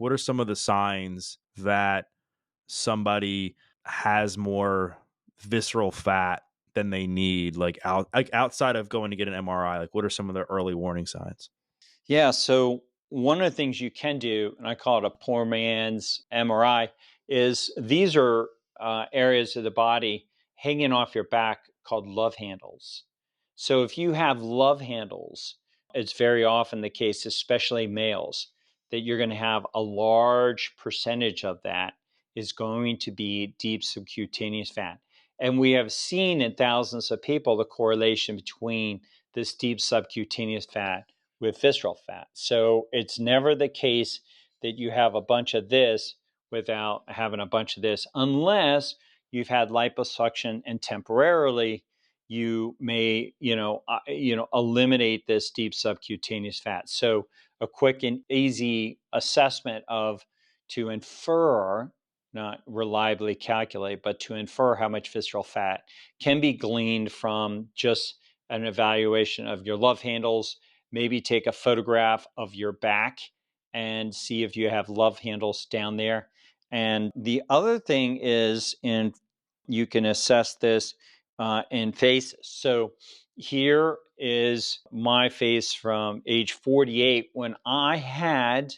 what are some of the signs that somebody has more visceral fat than they need, like outside of going to get an MRI? Like, what are some of the early warning signs? Yeah. So one of the things you can do, and I call it a poor man's MRI, is these are areas of the body hanging off your back called love handles. So if you have love handles, it's very often the case, especially males, that you're going to have a large percentage of that is going to be deep subcutaneous fat. And we have seen in thousands of people the correlation between this deep subcutaneous fat with visceral fat. So it's never the case that you have a bunch of this without having a bunch of this, unless you've had liposuction and temporarily you may, eliminate this deep subcutaneous fat. So a quick and easy assessment of to infer, not reliably calculate, but to infer how much visceral fat can be gleaned from just an evaluation of your love handles. Maybe take a photograph of your back and see if you have love handles down there. And the other thing is, you can assess this in faces. So here is my face from age 48 when I had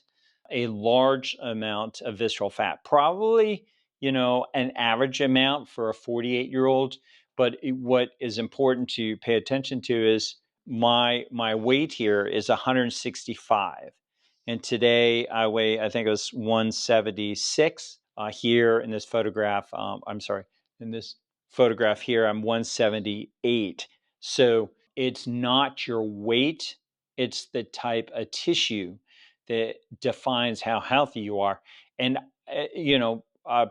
a large amount of visceral fat, probably, an average amount for a 48-year-old. But what is important to pay attention to is my weight here is 165. And today I weigh, I think it was 176 here in this photograph. I'm sorry, in this photograph here, I'm 178. So it's not your weight, it's the type of tissue that defines how healthy you are. And,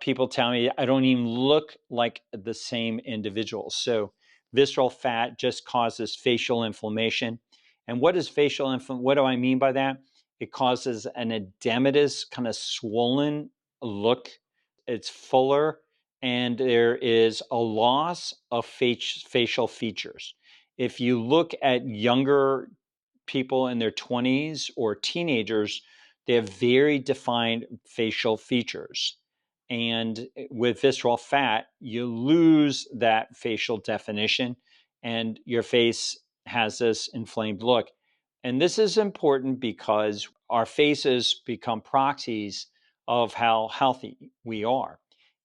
people tell me I don't even look like the same individual. So visceral fat just causes facial inflammation. And what is facial inflammation? What do I mean by that? It causes an edematous, kind of swollen look. It's fuller, and there is a loss of facial features. If you look at younger people in their 20s or teenagers, they have very defined facial features. And with visceral fat, you lose that facial definition and your face has this inflamed look. And this is important because our faces become proxies of how healthy we are.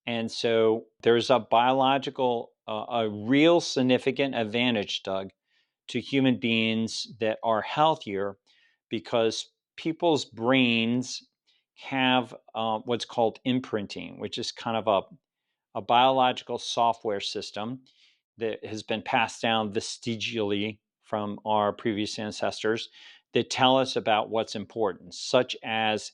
And so there's a biological, a real significant advantage, Doug, to human beings that are healthier because people's brains have what's called imprinting, which is kind of a biological software system that has been passed down vestigially from our previous ancestors that tell us about what's important, such as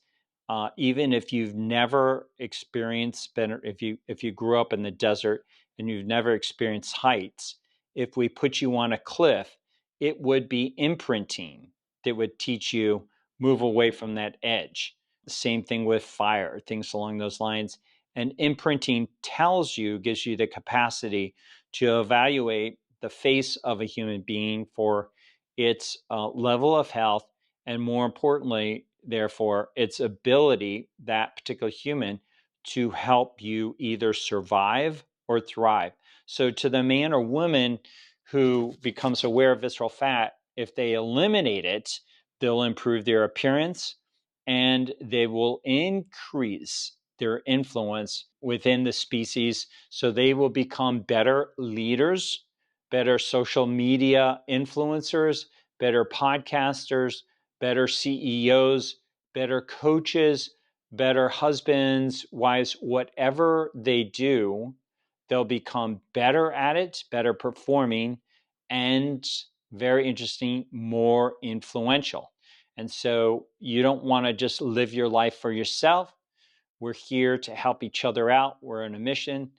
even if you've never experienced better, if you grew up in the desert and you've never experienced heights, if we put you on a cliff, it would be imprinting that would teach you move away from that edge. The same thing with fire, things along those lines. And imprinting gives you the capacity to evaluate the face of a human being for its level of health, and more importantly, therefore, its ability, that particular human, to help you either survive or thrive. So, to the man or woman who becomes aware of visceral fat, if they eliminate it, they'll improve their appearance and they will increase their influence within the species. So they will become better leaders, better social media influencers, better podcasters, better CEOs, better coaches, better husbands, wives, whatever they do, they'll become better at it, better performing, and very interesting, more influential. And so you don't want to just live your life for yourself. We're here to help each other out. We're on a mission.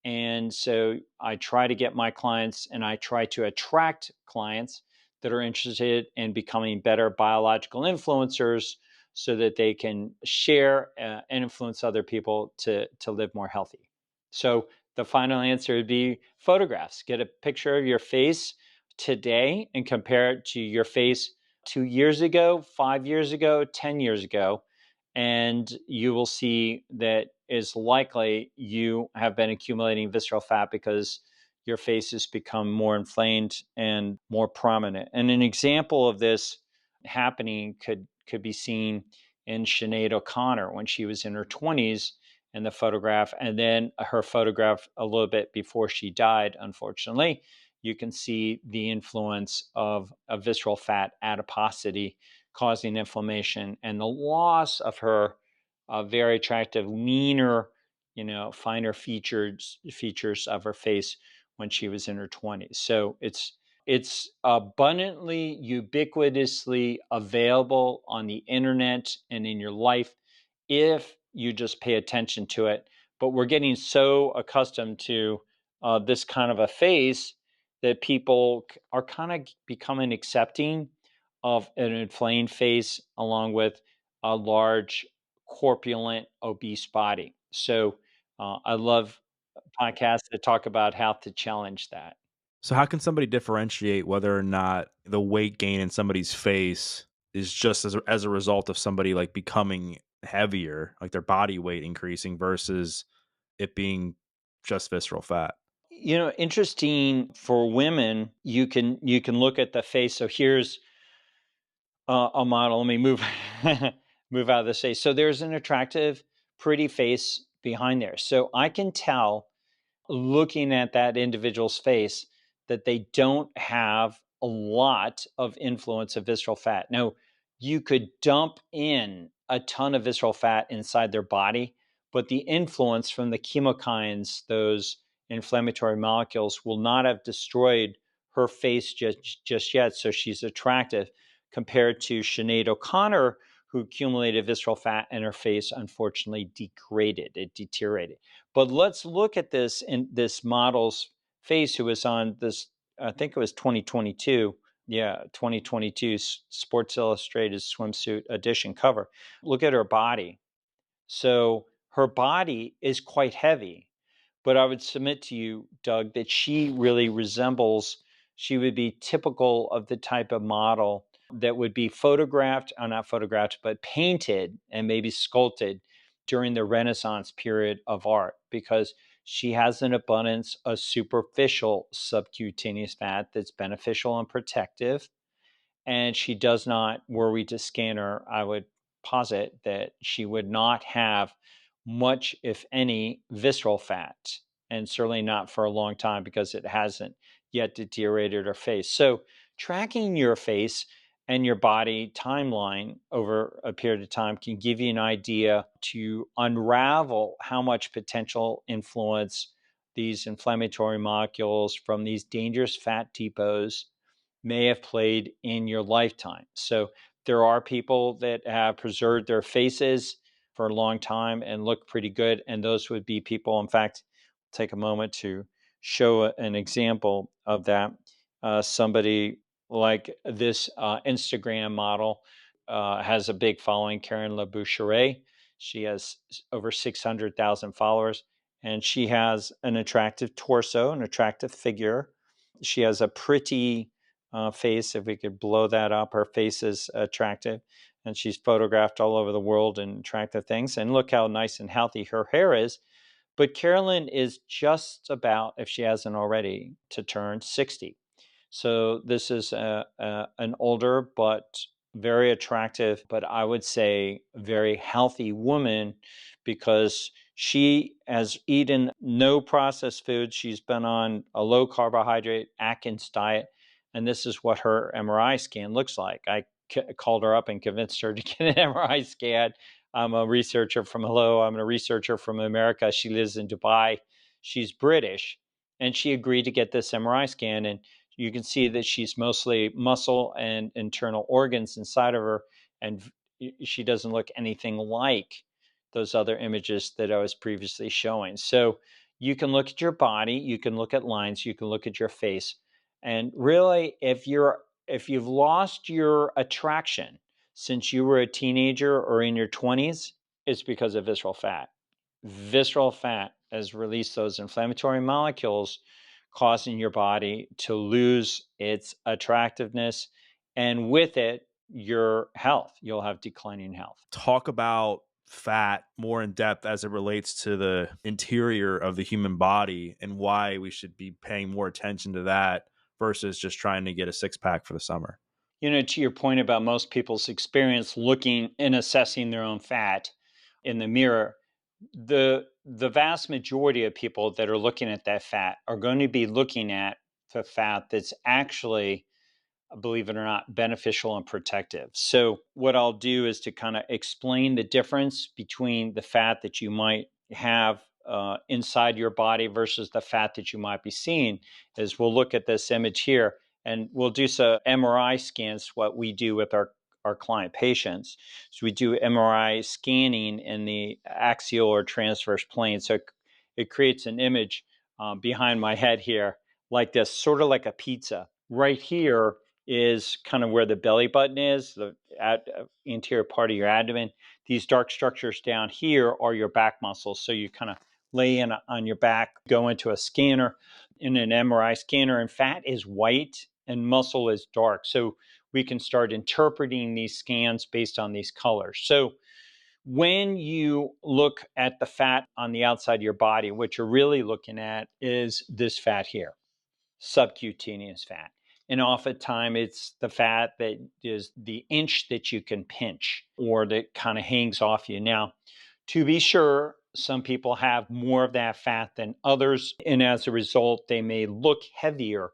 And so I try to get my clients and I try to attract clients that are interested in becoming better biological influencers so that they can share and influence other people to live more healthy. So the final answer would be photographs. Get a picture of your face today and compare it to your face 2 years ago, 5 years ago, 10 years ago. and you will see that is likely you have been accumulating visceral fat because your face has become more inflamed and more prominent. And an example of this happening could be seen in Sinead O'Connor when she was in her 20s in the photograph, and then her photograph a little bit before she died, unfortunately. You can see the influence of a visceral fat adiposity causing inflammation and the loss of her very attractive, leaner, finer features of her face when she was in her 20s. So it's abundantly, ubiquitously available on the internet and in your life if you just pay attention to it. But we're getting so accustomed to this kind of a face that people are kind of becoming accepting of an inflamed face along with a large, corpulent, obese body. So I love podcasts that talk about how to challenge that. So how can somebody differentiate whether or not the weight gain in somebody's face is just as a result of somebody like becoming heavier, like their body weight increasing versus it being just visceral fat? Interesting for women, you can look at the face. So here's a model. Let me move move out of the face. So there's an attractive, pretty face behind there. So I can tell looking at that individual's face that they don't have a lot of influence of visceral fat. Now, you could dump in a ton of visceral fat inside their body, but the influence from the chemokines, those inflammatory molecules, will not have destroyed her face just yet. So she's attractive compared to Sinead O'Connor, who accumulated visceral fat and her face unfortunately degraded, it deteriorated. But let's look at this in this model's face who was on this, I think it was 2022. Yeah, 2022 Sports Illustrated swimsuit edition cover. Look at her body. So her body is quite heavy, but I would submit to you, Doug, that she really resembles, she would be typical of the type of model that would be photographed, or not photographed, but painted and maybe sculpted during the Renaissance period of art, because she has an abundance of superficial subcutaneous fat that's beneficial and protective, and she does not, were we to scan her, I would posit that she would not have much, if any, visceral fat, and certainly not for a long time because it hasn't yet deteriorated her face. So, tracking your face and your body timeline over a period of time can give you an idea to unravel how much potential influence these inflammatory molecules from these dangerous fat depots may have played in your lifetime. So there are people that have preserved their faces for a long time and look pretty good. And those would be people, in fact, take a moment to show an example of that. Somebody like this Instagram model has a big following, Karen LaBoucherie. She has over 600,000 followers, and she has an attractive torso, an attractive figure. She has a pretty face. If we could blow that up, her face is attractive, and she's photographed all over the world in attractive things. And look how nice and healthy her hair is. But Carolyn is just about, if she hasn't already, to turn 60. So this is an older but very attractive, but I would say very healthy woman, because she has eaten no processed food. She's been on a low carbohydrate Atkins diet, and this is what her MRI scan looks like. I called her up and convinced her to get an MRI scan. I'm a researcher from I'm a researcher from America. She lives in Dubai. She's British, and she agreed to get this MRI scan. And you can see that she's mostly muscle and internal organs inside of her, and she doesn't look anything like those other images that I was previously showing. So you can look at your body, you can look at lines, you can look at your face, and really, if you've lost your attraction since you were a teenager or in your 20s, it's because of visceral fat. Visceral fat has released those inflammatory molecules, causing your body to lose its attractiveness, and with it, your health. You'll have declining health. Talk about fat more in depth as it relates to the interior of the human body and why we should be paying more attention to that versus just trying to get a six pack for the summer. To your point about most people's experience looking and assessing their own fat in the mirror, the vast majority of people that are looking at that fat are going to be looking at the fat that's actually, believe it or not, beneficial and protective. So what I'll do is to kind of explain the difference between the fat that you might have inside your body versus the fat that you might be seeing. Is we'll look at this image here, and we'll do some MRI scans, what we do with our client patients. So we do MRI scanning in the axial or transverse plane. So it creates an image behind my head here like this, sort of like a pizza. Right here is kind of where the belly button is, the anterior part of your abdomen. These dark structures down here are your back muscles. So you kind of lay in on your back, go into a scanner, in an MRI scanner, and fat is white and muscle is dark. So we can start interpreting these scans based on these colors. So when you look at the fat on the outside of your body, what you're really looking at is this fat here, subcutaneous fat. And oftentimes it's the fat that is the inch that you can pinch or that kind of hangs off you. Now, to be sure, some people have more of that fat than others. And as a result, they may look heavier,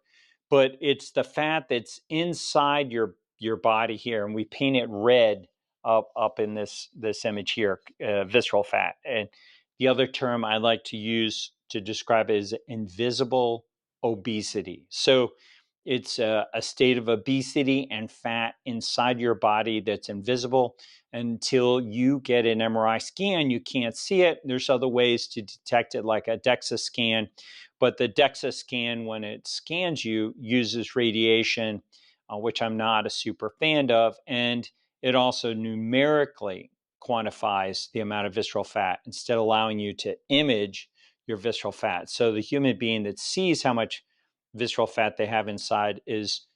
but it's the fat that's inside your body here. And we paint it red up in this image here, visceral fat. And the other term I like to use to describe it is invisible obesity. So it's a state of obesity and fat inside your body that's invisible. Until you get an MRI scan, you can't see it. There's other ways to detect it, like a DEXA scan. But the DEXA scan, when it scans you, uses radiation, which I'm not a super fan of. And it also numerically quantifies the amount of visceral fat instead of allowing you to image your visceral fat. So the human being that sees how much visceral fat they have inside is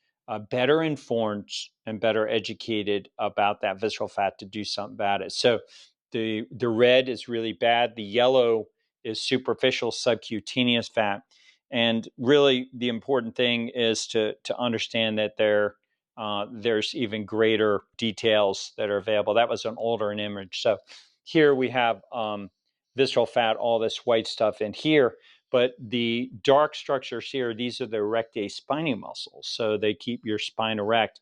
better informed and better educated about that visceral fat to do something about it. So the red is really bad. The yellow is superficial subcutaneous fat. And really the important thing is to understand that there's even greater details that are available. That was an older image. So here we have visceral fat, all this white stuff in here. But the dark structures here, these are the erectae spinae muscles. So they keep your spine erect.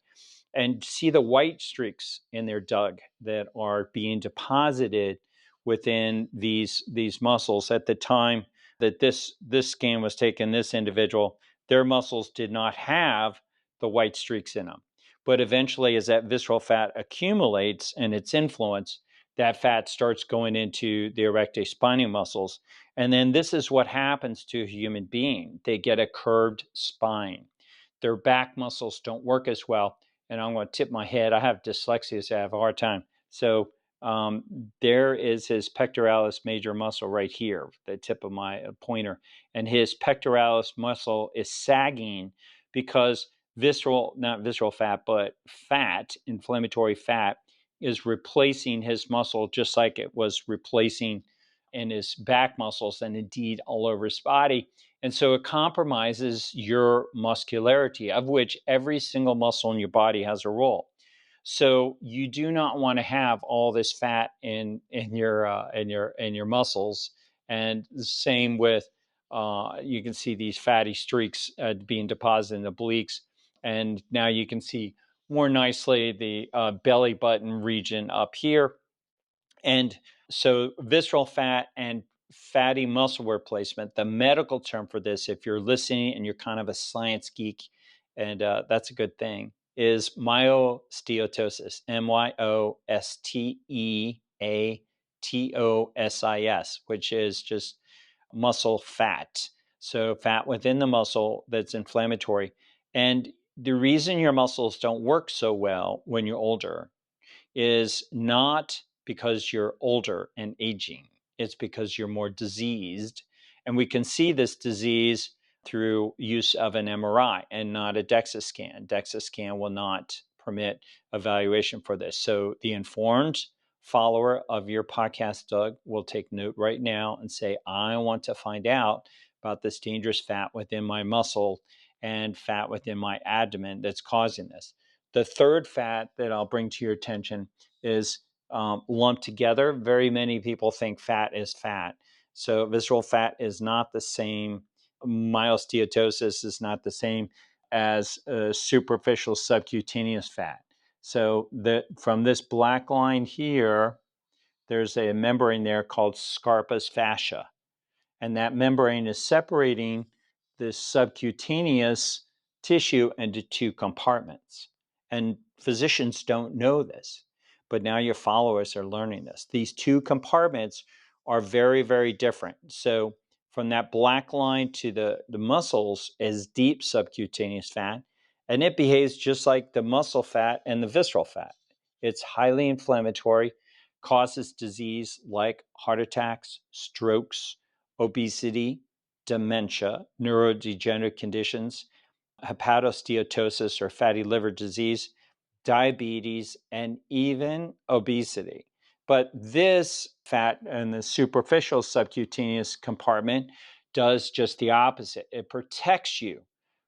And see the white streaks in there, Doug, that are being deposited within these muscles. At the time that this scan was taken, this individual, their muscles did not have the white streaks in them. But eventually, as that visceral fat accumulates and its influence, that fat starts going into the erectae spinae muscles. And then this is what happens to a human being. They get a curved spine. Their back muscles don't work as well. And I'm going to tip my head. I have dyslexia, so I have a hard time. So there is his pectoralis major muscle right here, the tip of my pointer. And his pectoralis muscle is sagging because not visceral fat, but fat, inflammatory fat, is replacing his muscle just like it was replacing in his back muscles and indeed all over his body. And so it compromises your muscularity, of which every single muscle in your body has a role. So you do not want to have all this fat in your muscles. And the same with you can see these fatty streaks being deposited in the obliques, and now you can see more nicely the belly button region up here. And so visceral fat and fatty muscle replacement, the medical term for this, if you're listening and you're kind of a science geek, and that's a good thing, is myosteatosis, myosteatosis, which is just muscle fat. So fat within the muscle that's inflammatory. And the reason your muscles don't work so well when you're older is not because you're older and aging. It's because you're more diseased. And we can see this disease through use of an MRI and not a DEXA scan. DEXA scan will not permit evaluation for this. So the informed follower of your podcast, Doug, will take note right now and say, I want to find out about this dangerous fat within my muscle and fat within my abdomen that's causing this. The third fat that I'll bring to your attention is lumped together. Very many people think fat is fat. So visceral fat is not the same. Myosteatosis is not the same as superficial subcutaneous fat. So from this black line here, there's a membrane there called scarpus fascia. And that membrane is separating this subcutaneous tissue into two compartments. And physicians don't know this, but now your followers are learning this. These two compartments are very, very different. So from that black line to the muscles is deep subcutaneous fat, and it behaves just like the muscle fat and the visceral fat. It's highly inflammatory, causes disease like heart attacks, strokes, obesity, dementia, neurodegenerative conditions, hepatosteatosis or fatty liver disease, diabetes, and even obesity. But this fat in the superficial subcutaneous compartment does just the opposite. It protects you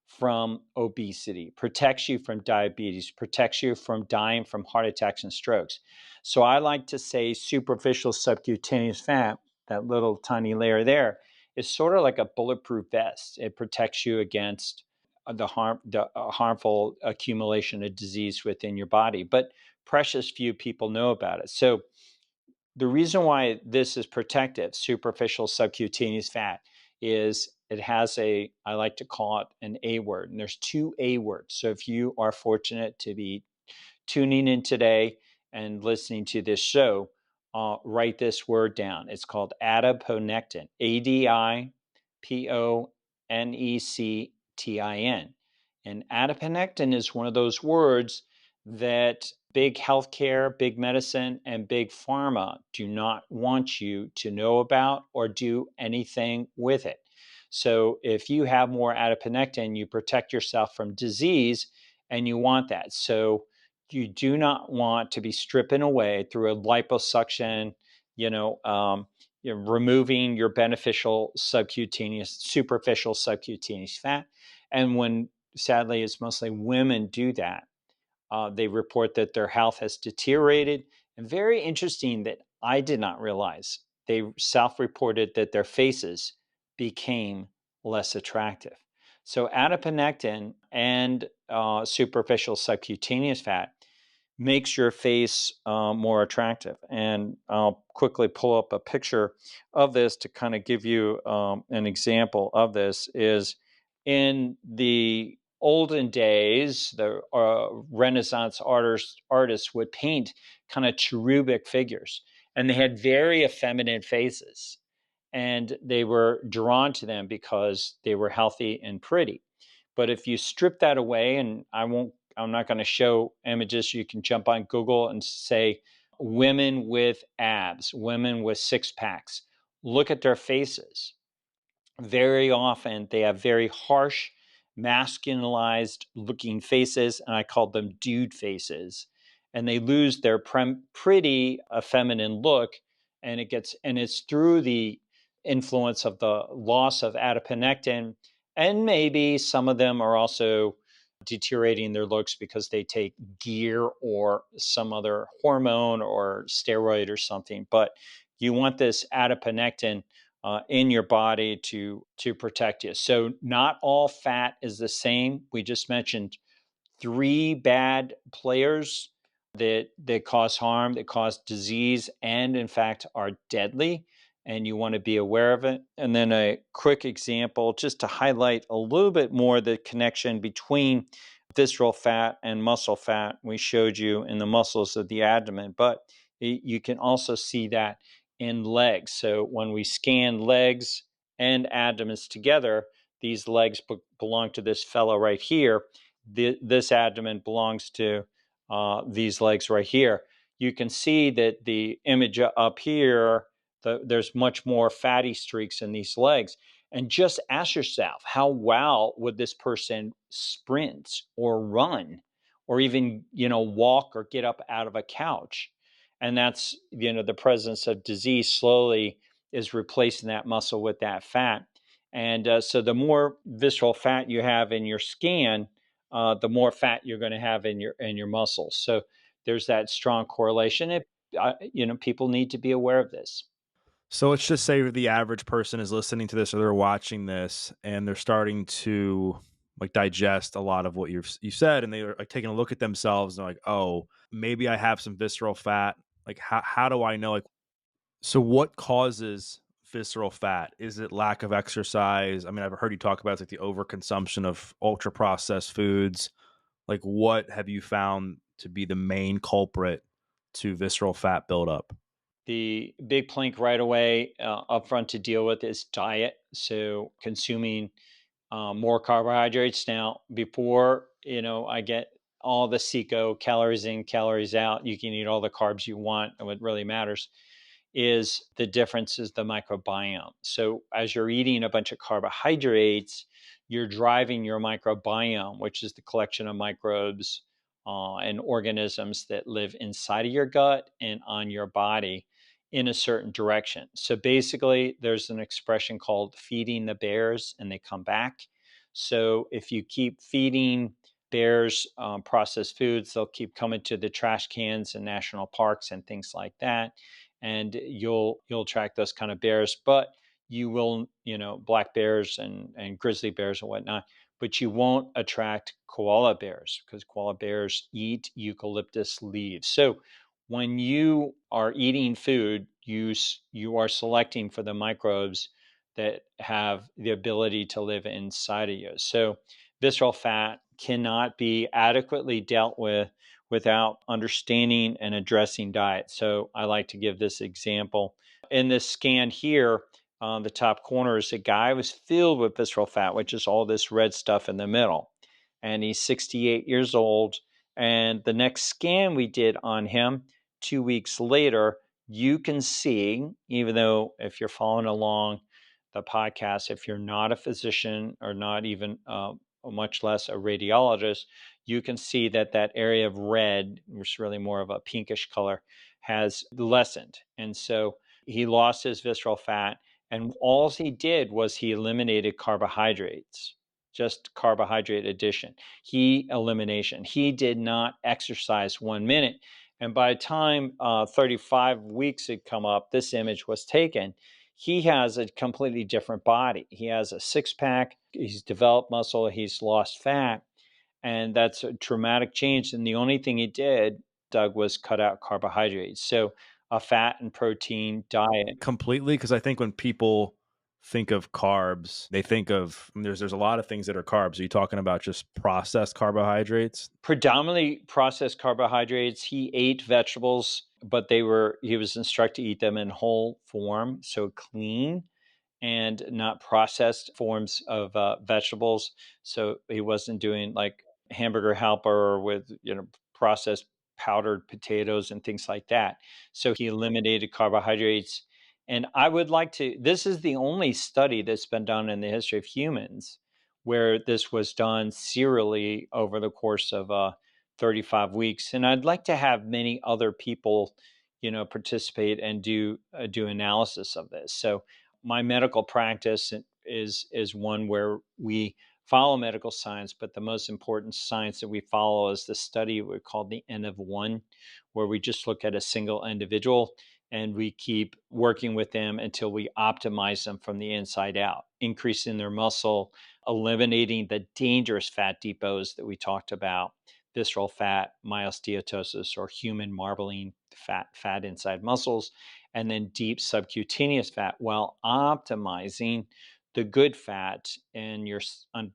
from obesity, protects you from diabetes, protects you from dying from heart attacks and strokes. So I like to say superficial subcutaneous fat, that little tiny layer there, is sort of like a bulletproof vest. It protects you against the harmful accumulation of disease within your body, but precious few people know about it. So the reason why this is protective, superficial subcutaneous fat, is it has I like to call it an A word, and there's two A words. So if you are fortunate to be tuning in today and listening to this show, write this word down. It's called adiponectin, adiponectin. And adiponectin is one of those words that big healthcare, big medicine, and big pharma do not want you to know about or do anything with it. So if you have more adiponectin, you protect yourself from disease, and you want that. So you do not want to be stripping away through a liposuction, removing your beneficial superficial subcutaneous fat. And when, sadly, it's mostly women do that, they report that their health has deteriorated. And very interesting that I did not realize, they self-reported that their faces became less attractive. So adiponectin and superficial subcutaneous fat makes your face more attractive. And I'll quickly pull up a picture of this to kind of give you an example of this. Is in the olden days, the Renaissance artists would paint kind of cherubic figures, and they had very effeminate faces. And they were drawn to them because they were healthy and pretty. But if you strip that away, and I'm not going to show images, you can jump on Google and say women with abs, women with six packs. Look at their faces. Very often they have very harsh, masculinized looking faces, and I call them dude faces. And they lose their pretty feminine look, and it's through the influence of the loss of adiponectin, and maybe some of them are also deteriorating their looks because they take gear or some other hormone or steroid or something. But you want this adiponectin in your body to protect you. So not all fat is the same. We just mentioned three bad players that cause harm, that cause disease, and in fact are deadly. And you want to be aware of it. And then a quick example, just to highlight a little bit more the connection between visceral fat and muscle fat. We showed you in the muscles of the abdomen, but you can also see that in legs. So when we scan legs and abdomens together, these legs belong to this fellow right here. This abdomen belongs to these legs right here. You can see that the image up here, there's much more fatty streaks in these legs. And just ask yourself, how well would this person sprint or run or even, walk or get up out of a couch. And that's, the presence of disease slowly is replacing that muscle with that fat. And so the more visceral fat you have in your skin, the more fat you're going to have in your muscles. So there's that strong correlation. People need to be aware of this. So let's just say the average person is listening to this or they're watching this and they're starting to like digest a lot of what you said, and they're like taking a look at themselves and they're like, oh, maybe I have some visceral fat. Like how do I know? Like, so what causes visceral fat? Is it lack of exercise? I mean, I've heard you talk about it's like the overconsumption of ultra processed foods. Like, what have you found to be the main culprit to visceral fat buildup? The big plank right away upfront to deal with is diet. So consuming more carbohydrates. Now, before I get all the CECO calories in, calories out, you can eat all the carbs you want, and what really matters is the difference is the microbiome. So as you're eating a bunch of carbohydrates, you're driving your microbiome, which is the collection of microbes and organisms that live inside of your gut and on your body in a certain direction. So basically, there's an expression called feeding the bears and they come back. So if you keep feeding bears processed foods, they'll keep coming to the trash cans in national parks and things like that, and you'll track those kind of bears. But you will, black bears and grizzly bears and whatnot, but you won't attract koala bears because koala bears eat eucalyptus leaves. So when you are eating food, you are selecting for the microbes that have the ability to live inside of you. So visceral fat cannot be adequately dealt with without understanding and addressing diet. So I like to give this example. In this scan here, on the top corner is a guy who was filled with visceral fat, which is all this red stuff in the middle. And he's 68 years old. And the next scan we did on him 2 weeks later, you can see, even though if you're following along the podcast, if you're not a physician or not even much less a radiologist, you can see that that area of red, which is really more of a pinkish color, has lessened. And so he lost his visceral fat. And all he did was he eliminated carbohydrates, just carbohydrate addition. Elimination. He did not exercise 1 minute. And by the time 35 weeks had come up, this image was taken. He has a completely different body. He has a six pack, he's developed muscle, he's lost fat. And that's a dramatic change. And the only thing he did, Doug, was cut out carbohydrates. So a fat and protein diet. Completely, because I think when people think of carbs, they think of there's a lot of things that are carbs. Are you talking about just processed carbohydrates? Predominantly processed carbohydrates. He ate vegetables, but he was instructed to eat them in whole form, so clean and not processed forms of vegetables. So he wasn't doing like hamburger helper with processed powdered potatoes and things like that. So he eliminated carbohydrates. And I would like to. This is the only study that's been done in the history of humans where this was done serially over the course of 35 weeks. And I'd like to have many other people, participate and do analysis of this. So my medical practice is one where we follow medical science, but the most important science that we follow is the study we call the N of one, where we just look at a single individual and we keep working with them until we optimize them from the inside out, increasing their muscle, eliminating the dangerous fat depots that we talked about, visceral fat, myosteatosis, or human marbling fat inside muscles, and then deep subcutaneous fat while optimizing the good fat in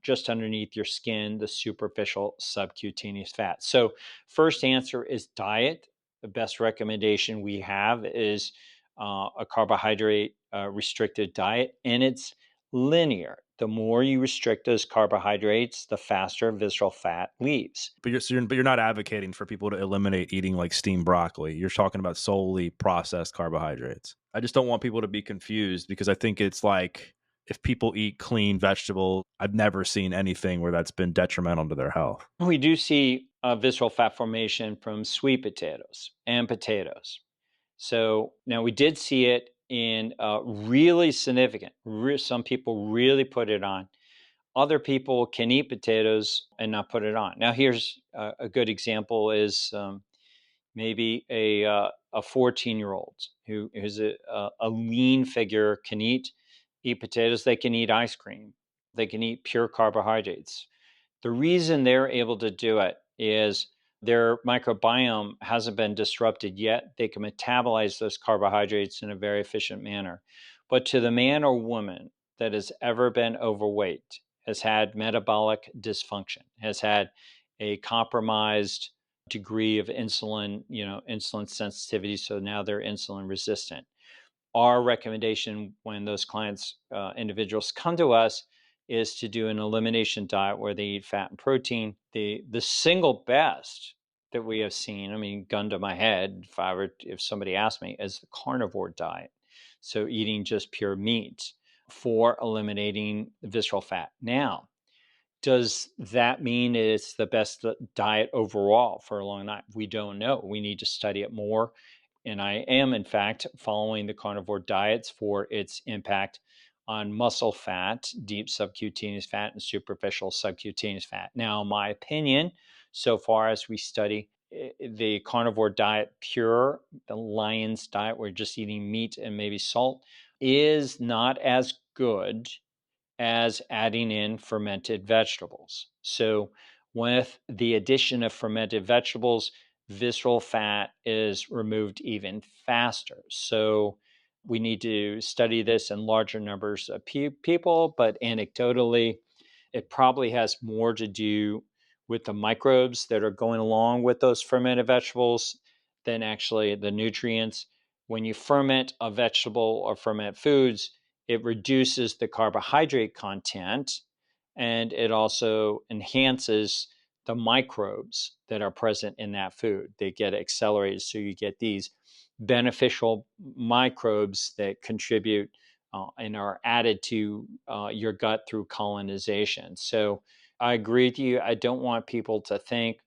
just underneath your skin, the superficial subcutaneous fat. So first answer is diet. The best recommendation we have is a carbohydrate restricted diet, and it's linear. The more you restrict those carbohydrates, the faster visceral fat leaves. But you're not advocating for people to eliminate eating like steamed broccoli. You're talking about solely processed carbohydrates. I just don't want people to be confused because I think it's like if people eat clean vegetables, I've never seen anything where that's been detrimental to their health. We do see visceral fat formation from sweet potatoes and potatoes. So now we did see it in really significant. Some people really put it on. Other people can eat potatoes and not put it on. Now, here's a good example: is maybe a 14-year-old who is a lean figure can eat potatoes. They can eat ice cream. They can eat pure carbohydrates. The reason they're able to do it is their microbiome hasn't been disrupted yet. They can metabolize those carbohydrates in a very efficient manner. But to the man or woman that has ever been overweight, has had metabolic dysfunction, has had a compromised degree of insulin, insulin sensitivity, so now they're insulin resistant. Our recommendation when those clients, individuals come to us, is to do an elimination diet where they eat fat and protein. The single best that we have seen, I mean, gun to my head, if somebody asked me, is the carnivore diet. So eating just pure meat for eliminating visceral fat. Now, does that mean it's the best diet overall for a long time? We don't know. We need to study it more. And I am, in fact, following the carnivore diets for its impact on muscle fat, deep subcutaneous fat, and superficial subcutaneous fat. Now, my opinion, so far as we study the carnivore diet pure, the lion's diet, where you're just eating meat and maybe salt, is not as good as adding in fermented vegetables. So, with the addition of fermented vegetables, visceral fat is removed even faster. So, we need to study this in larger numbers of people, but anecdotally, it probably has more to do with the microbes that are going along with those fermented vegetables than actually the nutrients. When you ferment a vegetable or ferment foods, it reduces the carbohydrate content and it also enhances the microbes that are present in that food. They get accelerated, so you get these beneficial microbes that contribute and are added to your gut through colonization. So I agree with you. I don't want people to think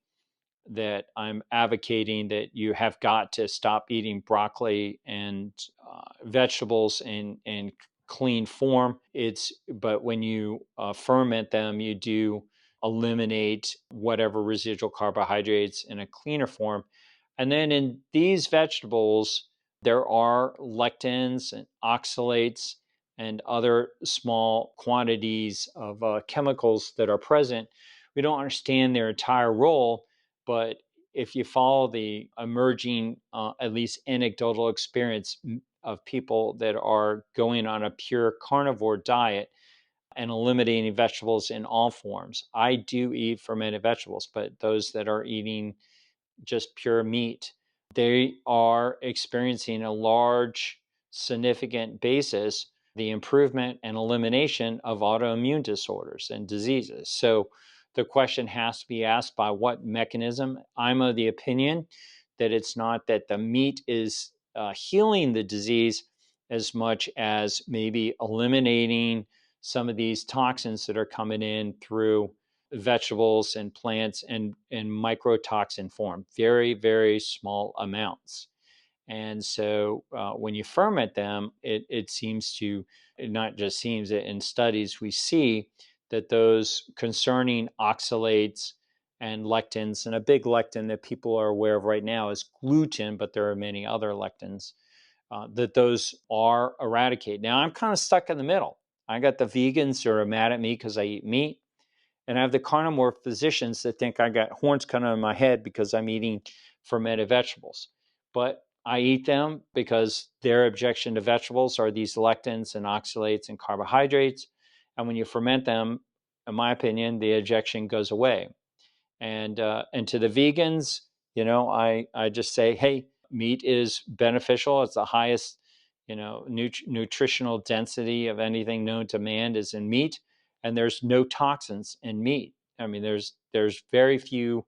that I'm advocating that you have got to stop eating broccoli and vegetables in clean form. But when you ferment them, you do eliminate whatever residual carbohydrates in a cleaner form. And then in these vegetables, there are lectins and oxalates and other small quantities of chemicals that are present. We don't understand their entire role, but if you follow the emerging, at least anecdotal experience of people that are going on a pure carnivore diet and eliminating vegetables in all forms, I do eat fermented vegetables, but those that are eating just pure meat, they are experiencing a large, significant basis, the improvement and elimination of autoimmune disorders and diseases. So the question has to be asked, by what mechanism? I'm of the opinion that it's not that the meat is healing the disease as much as maybe eliminating some of these toxins that are coming in through vegetables and plants and in microtoxin form, very, very small amounts. And so when you ferment them, it seems to, it not just seems, in studies we see that those concerning oxalates and lectins, and a big lectin that people are aware of right now is gluten, but there are many other lectins, that those are eradicated. Now, I'm kind of stuck in the middle. I got the vegans who are mad at me because I eat meat. And I have the carnivore physicians that think I got horns coming out of my head because I'm eating fermented vegetables. But I eat them because their objection to vegetables are these lectins and oxalates and carbohydrates. And when you ferment them, in my opinion, the objection goes away. And to the vegans, I just say, hey, meat is beneficial. It's the highest, nutritional density of anything known to man is in meat, and there's no toxins in meat. I mean, there's very few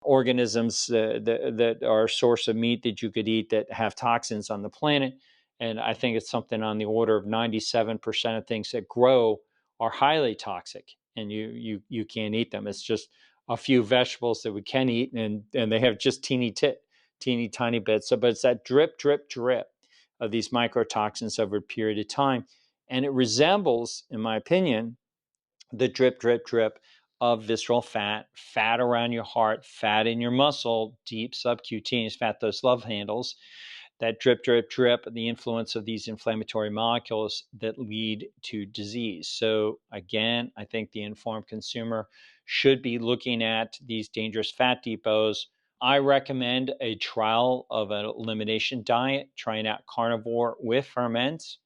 organisms that are a source of meat that you could eat that have toxins on the planet. And I think it's something on the order of 97% of things that grow are highly toxic, and you can't eat them. It's just a few vegetables that we can eat, and they have just teeny tiny bits. So, but it's that drip, drip, drip of these microtoxins over a period of time. And it resembles, in my opinion, the drip, drip, drip of visceral fat, fat around your heart, fat in your muscle, deep subcutaneous fat, those love handles, that drip, drip, drip, the influence of these inflammatory molecules that lead to disease. So, again, I think the informed consumer should be looking at these dangerous fat depots. I recommend a trial of an elimination diet, trying out carnivore with ferments,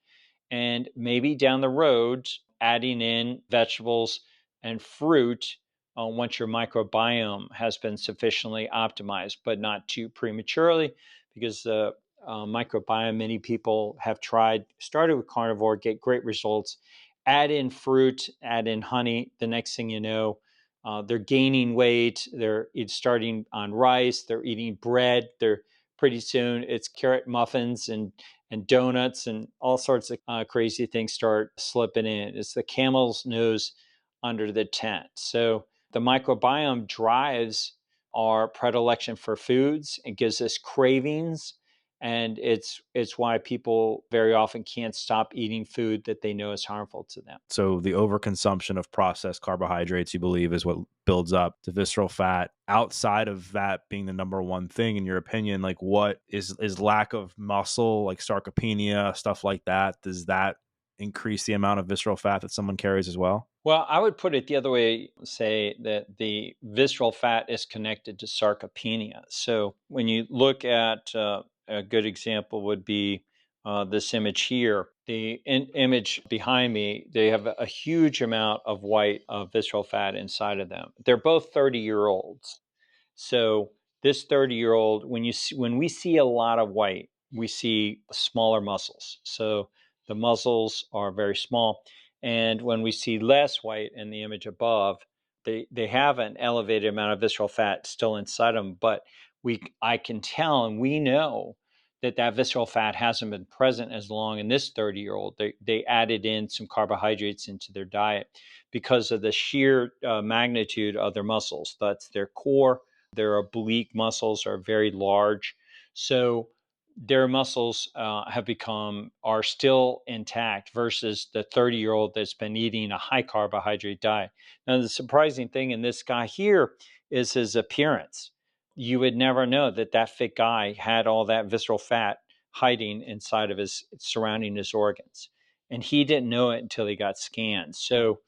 and maybe down the road, adding in vegetables and fruit once your microbiome has been sufficiently optimized, but not too prematurely, because the microbiome, many people have tried, started with carnivore, get great results, add in fruit, add in honey. The next thing you know, they're gaining weight. They're starting on rice. They're eating bread. They're pretty soon it's carrot muffins and donuts and all sorts of crazy things start slipping in. It's the camel's nose under the tent. So the microbiome drives our predilection for foods. It gives us cravings, and it's why people very often can't stop eating food that they know is harmful to them. So the overconsumption of processed carbohydrates, you believe, is what builds up the visceral fat. Outside of that being the number one thing, in your opinion, like what is lack of muscle, like sarcopenia, stuff like that? Does that increase the amount of visceral fat that someone carries as well? Well, I would put it the other way, say that the visceral fat is connected to sarcopenia. So when you look at a good example would be this image here. The image behind me, they have a huge amount of white visceral fat inside of them. They're both 30-year-olds. So this 30-year-old, when we see a lot of white, we see smaller muscles. So the muscles are very small. And when we see less white in the image above, they have an elevated amount of visceral fat still inside them, but I can tell and we know that visceral fat hasn't been present as long in this 30-year-old. They added in some carbohydrates into their diet because of the sheer magnitude of their muscles. That's their core. Their oblique muscles are very large. So their muscles are still intact versus the 30-year-old that's been eating a high carbohydrate diet. Now, the surprising thing in this guy here is his appearance. You would never know that fit guy had all that visceral fat hiding inside of surrounding his organs. And he didn't know it until he got scanned. So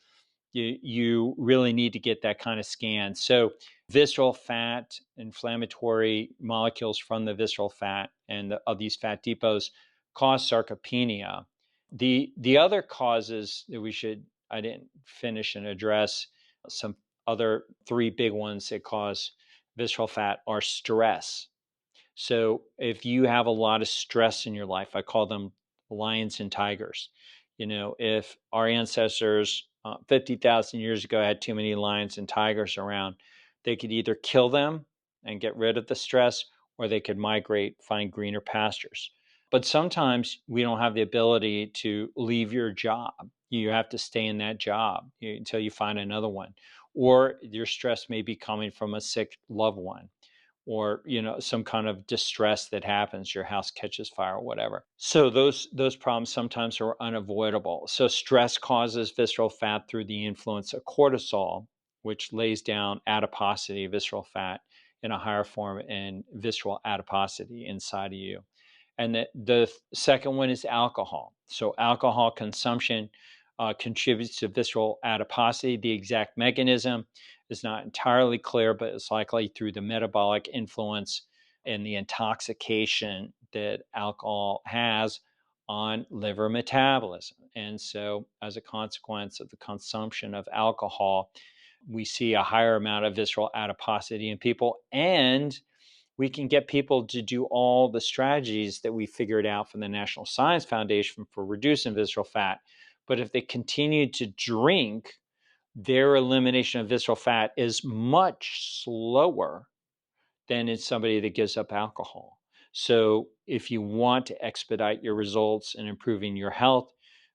you really need to get that kind of scan. So visceral fat, inflammatory molecules from the visceral fat and of these fat depots cause sarcopenia. The other causes that I didn't finish and address, some other three big ones that cause visceral fat are stress. So if you have a lot of stress in your life, I call them lions and tigers. If our ancestors 50,000 years ago had too many lions and tigers around, they could either kill them and get rid of the stress, or they could migrate, find greener pastures. But sometimes we don't have the ability to leave your job. You have to stay in that job until you find another one. Or your stress may be coming from a sick loved one, or some kind of distress that happens, your house catches fire or whatever. So those problems sometimes are unavoidable. So stress causes visceral fat through the influence of cortisol, which lays down adiposity, visceral fat in a higher form, and visceral adiposity inside of you. And the second one is alcohol. So alcohol consumption contributes to visceral adiposity. The exact mechanism is not entirely clear, but it's likely through the metabolic influence and the intoxication that alcohol has on liver metabolism. And so, as a consequence of the consumption of alcohol, we see a higher amount of visceral adiposity in people, and we can get people to do all the strategies that we figured out from the National Science Foundation for reducing visceral fat. But if they continue to drink, their elimination of visceral fat is much slower than in somebody that gives up alcohol. So if you want to expedite your results and improving your health,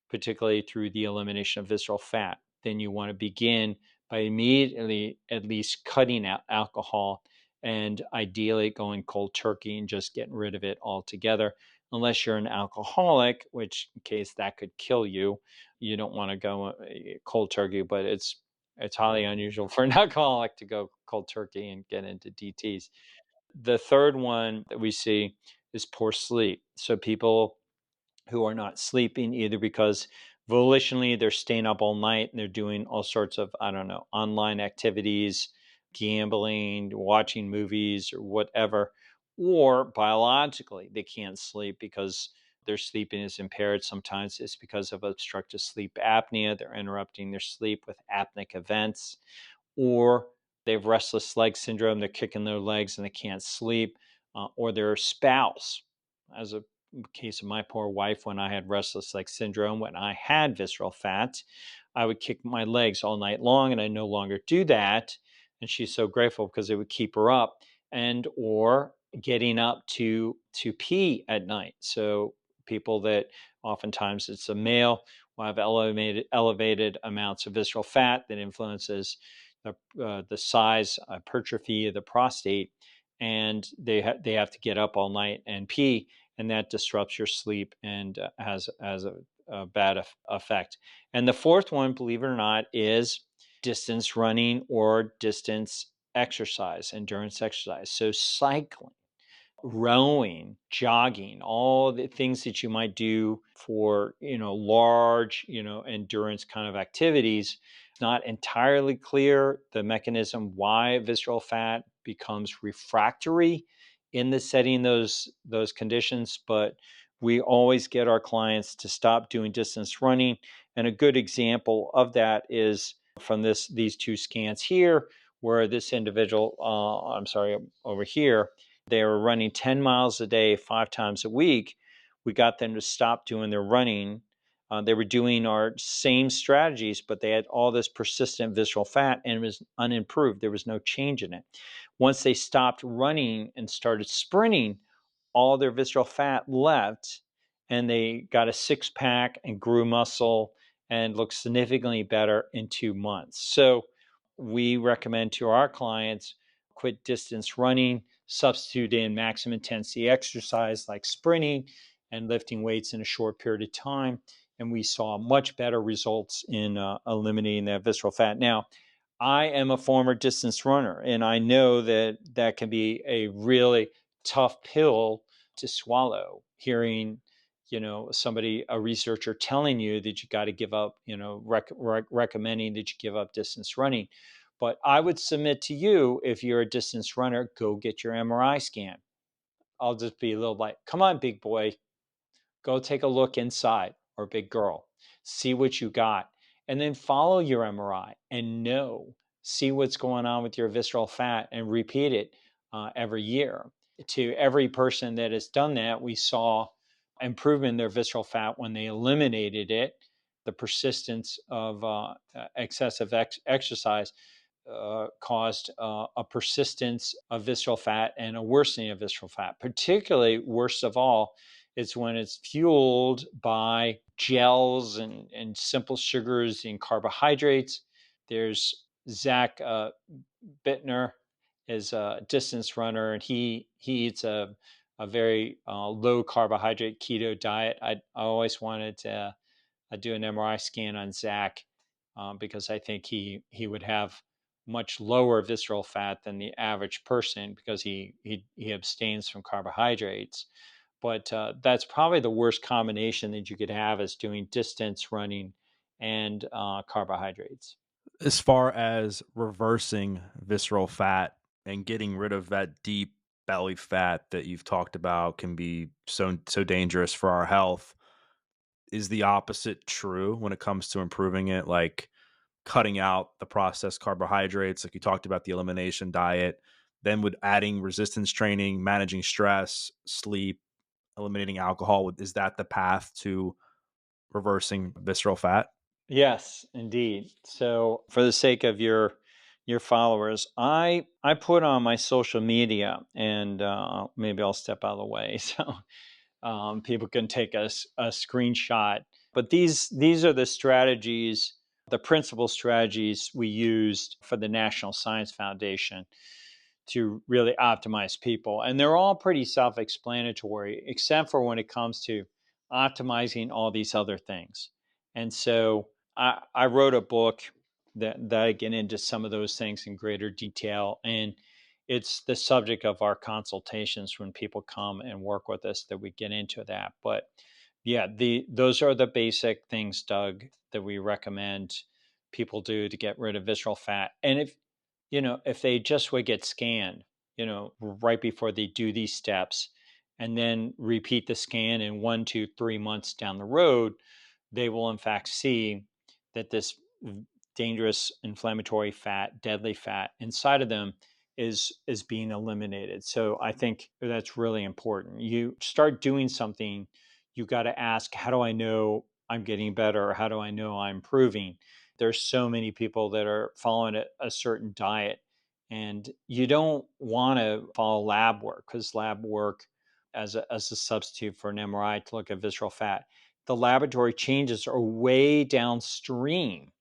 particularly through the elimination of visceral fat, then you want to begin by immediately at least cutting out alcohol and ideally going cold turkey and just getting rid of it altogether. Unless you're an alcoholic, which in case that could kill you, you don't want to go cold turkey, but it's highly unusual for an alcoholic to go cold turkey and get into DTs. The third one that we see is poor sleep. So people who are not sleeping either because volitionally they're staying up all night and they're doing all sorts of, I don't know, online activities, gambling, watching movies, or whatever, or biologically they can't sleep because their sleeping is impaired. Sometimes it's because of obstructive sleep apnea. They're interrupting their sleep with apneic events, or they have restless leg syndrome. They're kicking their legs and they can't sleep, or their spouse, as a case of my poor wife, when I had restless leg syndrome, when I had visceral fat, I would kick my legs all night long, and I no longer do that. And she's so grateful because it would keep her up, and or getting up to pee at night. So people that oftentimes it's a male will have elevated amounts of visceral fat that influences the size hypertrophy of the prostate, and they have to get up all night and pee, and that disrupts your sleep and has a bad effect. And the fourth one, believe it or not, is distance running or distance exercise, endurance exercise. So cycling, rowing, jogging, all the things that you might do for, large, endurance kind of activities. It's not entirely clear the mechanism why visceral fat becomes refractory in the setting those conditions, but we always get our clients to stop doing distance running. And a good example of that is from these two scans here, where this individual, I'm sorry, over here, they were running 10 miles a day, 5 times a week. We got them to stop doing their running. They were doing our same strategies, but they had all this persistent visceral fat and it was unimproved. There was no change in it. Once they stopped running and started sprinting, all their visceral fat left and they got a six pack and grew muscle and looked significantly better in 2 months. So we recommend to our clients quit distance running, substitute in maximum intensity exercise like sprinting and lifting weights in a short period of time. And we saw much better results in eliminating that visceral fat. Now, I am a former distance runner, and I know that that can be a really tough pill to swallow. Hearing, somebody, a researcher, telling you that you got to give up, recommending that you give up distance running. But I would submit to you, if you're a distance runner, go get your MRI scan. I'll just be a little like, come on, big boy, go take a look inside, or big girl, see what you got, and then follow your MRI and see what's going on with your visceral fat and repeat it every year. To every person that has done that, we saw improvement in their visceral fat when they eliminated it. The persistence of excessive exercise caused a persistence of visceral fat and a worsening of visceral fat. Particularly, worst of all, is when it's fueled by gels and simple sugars and carbohydrates. There's Zach Bittner is a distance runner, and he eats a very low carbohydrate keto diet. I always wanted to do an MRI scan on Zach because I think he would have much lower visceral fat than the average person because he abstains from carbohydrates. But that's probably the worst combination that you could have, is doing distance running and carbohydrates. As far as reversing visceral fat and getting rid of that deep belly fat that you've talked about can be so dangerous for our health, is the opposite true when it comes to improving it? Like cutting out the processed carbohydrates, like you talked about the elimination diet, then with adding resistance training, managing stress, sleep, eliminating alcohol, is that the path to reversing visceral fat? Yes, indeed. So, for the sake of your your followers, I put on my social media, and maybe I'll step out of the way so people can take a screenshot. But these are the strategies, the principal strategies we used for the National Science Foundation to really optimize people. And they're all pretty self explanatory, except for when it comes to optimizing all these other things. And so I wrote a book that I get into some of those things in greater detail. And it's the subject of our consultations when people come and work with us that we get into that. But yeah, those are the basic things, Doug, that we recommend people do to get rid of visceral fat. And if they just would get scanned, right before they do these steps, and then repeat the scan in 1, 2, 3 months down the road, they will in fact see that this dangerous inflammatory fat, deadly fat inside of them is being eliminated. So I think that's really important. You start doing something, you got to ask, how do I know I'm getting better? Or how do I know I'm improving? There's so many people that are following a certain diet, and you don't want to follow lab work, because lab work as a substitute for an MRI to look at visceral fat, the laboratory changes are way downstream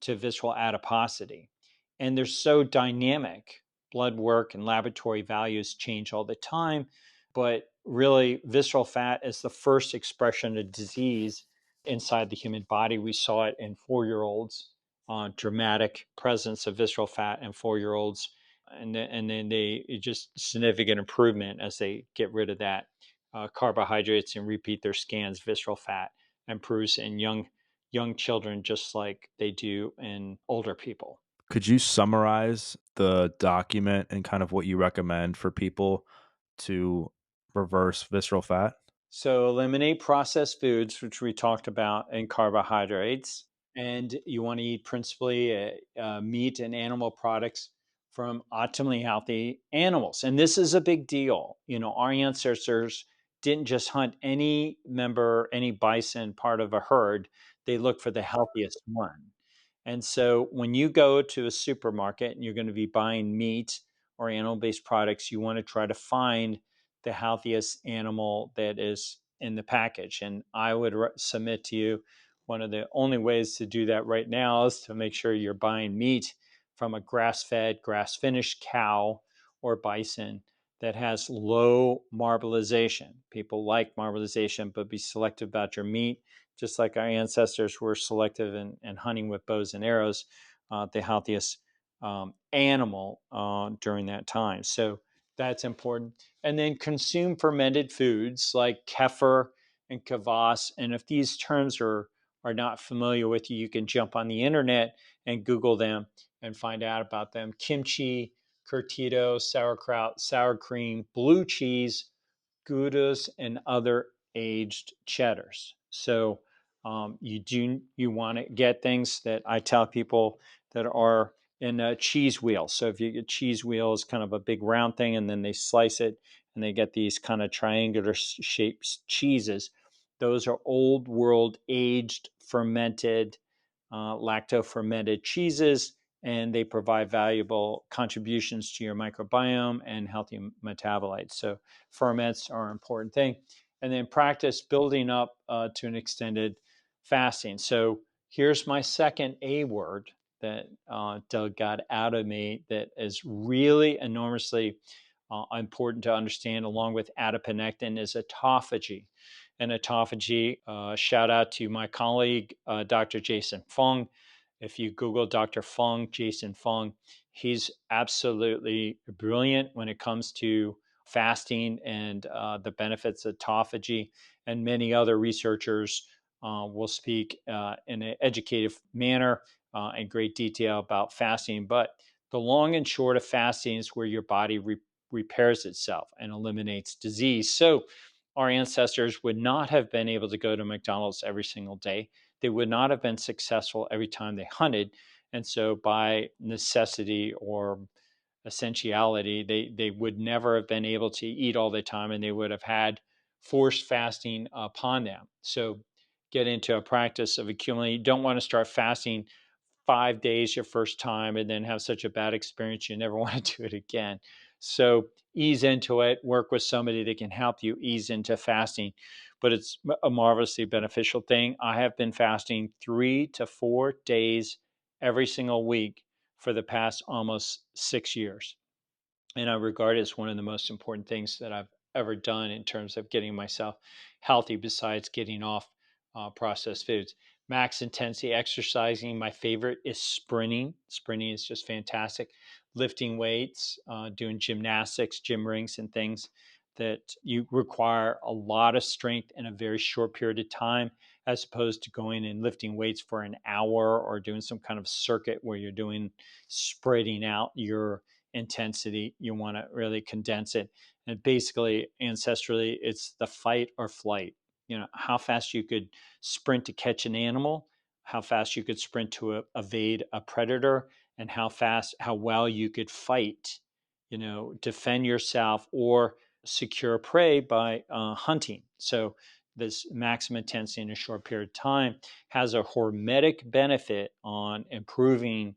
to visceral adiposity. And they're so dynamic. Blood work and laboratory values change all the time. But really, visceral fat is the first expression of disease inside the human body. We saw it in 4-year-olds, dramatic presence of visceral fat in 4-year-olds. And then they just significant improvement as they get rid of that carbohydrates and repeat their scans. Visceral fat improves in young children just like they do in older people. Could you summarize the document and kind of what you recommend for people to reverse visceral fat? So eliminate processed foods, which we talked about, and carbohydrates. And you want to eat principally meat and animal products from optimally healthy animals. And this is a big deal. Our ancestors didn't just hunt any bison part of a herd, they looked for the healthiest one. And so when you go to a supermarket and you're going to be buying meat or animal based products, you want to try to find the healthiest animal that is in the package. And I would submit to you, one of the only ways to do that right now is to make sure you're buying meat from a grass fed, grass finished cow or bison that has low marbleization. People like marbleization, but be selective about your meat, just like our ancestors were selective in hunting with bows and arrows, the healthiest animal during that time. So that's important. And then consume fermented foods like kefir and kvass. And if these terms are not familiar with you, you can jump on the internet and Google them and find out about them. Kimchi, curtido, sauerkraut, sour cream, blue cheese, Goudas, and other aged cheddars. So you want to get things that I tell people that are in a cheese wheel. So if you get cheese wheel is kind of a big round thing, and then they slice it and they get these kind of triangular shaped cheeses. Those are old world aged fermented lacto fermented cheeses, and they provide valuable contributions to your microbiome and healthy metabolites. So ferments are an important thing. And then practice building up to an extended fasting. So here's my second A word that Doug got out of me that is really enormously important to understand, along with adiponectin, is autophagy. And autophagy, shout out to my colleague, Dr. Jason Fung. If you Google Dr. Fung, Jason Fung, he's absolutely brilliant when it comes to fasting and the benefits of autophagy. And many other researchers will speak in an educated manner in great detail about fasting. But the long and short of fasting is where your body repairs itself and eliminates disease. So our ancestors would not have been able to go to McDonald's every single day. They would not have been successful every time they hunted. And so by necessity or essentiality, they would never have been able to eat all the time, and they would have had forced fasting upon them. So get into a practice of accumulating. You don't want to start fasting 5 days your first time and then have such a bad experience you never want to do it again. So ease into it, work with somebody that can help you ease into fasting. But it's a marvelously beneficial thing. I have been fasting 3 to 4 days every single week for the past almost 6 years. And I regard it as one of the most important things that I've ever done in terms of getting myself healthy, besides getting off processed foods. Max intensity exercising, my favorite is sprinting. Sprinting is just fantastic. Lifting weights, doing gymnastics, gym rings, and things that you require a lot of strength in a very short period of time, as opposed to going and lifting weights for an hour or doing some kind of circuit where you're doing spreading out your intensity. You want to really condense it. And basically, ancestrally, it's the fight or flight. How fast you could sprint to catch an animal, how fast you could sprint to evade a predator, and how well you could fight, defend yourself or secure prey by hunting. So, this maximum intensity in a short period of time has a hormetic benefit on improving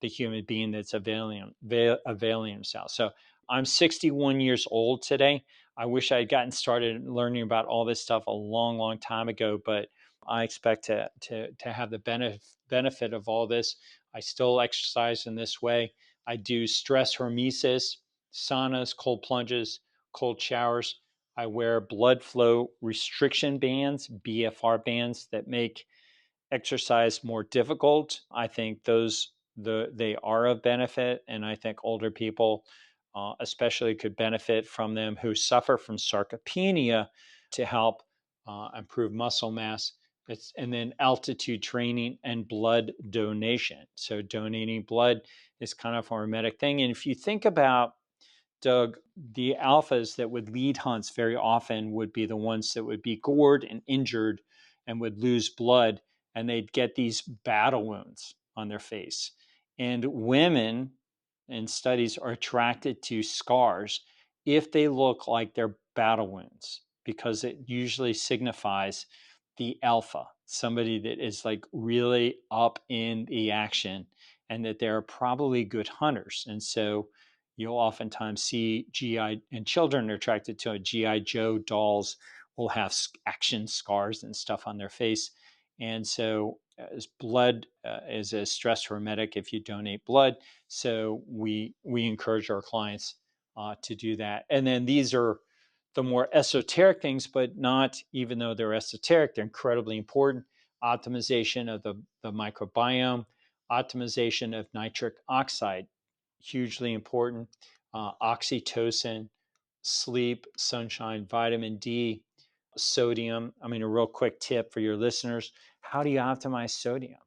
the human being that's availing himself. So I'm 61 years old today. I wish I had gotten started learning about all this stuff a long, long time ago, but I expect to have the benefit of all this. I still exercise in this way. I do stress hormesis, saunas, cold plunges, cold showers. I wear blood flow restriction bands, BFR bands, that make exercise more difficult. I think they are of benefit, and I think older people, especially, could benefit from them who suffer from sarcopenia to help improve muscle mass. And then altitude training and blood donation. So donating blood is kind of a hormetic thing. And if you think about, Doug, the alphas that would lead hunts very often would be the ones that would be gored and injured and would lose blood, and they'd get these battle wounds on their face. And women in studies are attracted to scars if they look like they're battle wounds, because it usually signifies the alpha, somebody that is like really up in the action and that they're probably good hunters. And so you'll oftentimes see GI, and children are attracted to it. GI Joe dolls will have action scars and stuff on their face. And so as blood is a stress hormetic if you donate blood. So we encourage our clients to do that. And then these are the more esoteric things, but not, even though they're esoteric, they're incredibly important. Optimization of the microbiome, optimization of nitric oxide, hugely important. Oxytocin, sleep, sunshine, vitamin D, sodium. I mean, a real quick tip for your listeners: how do you optimize sodium?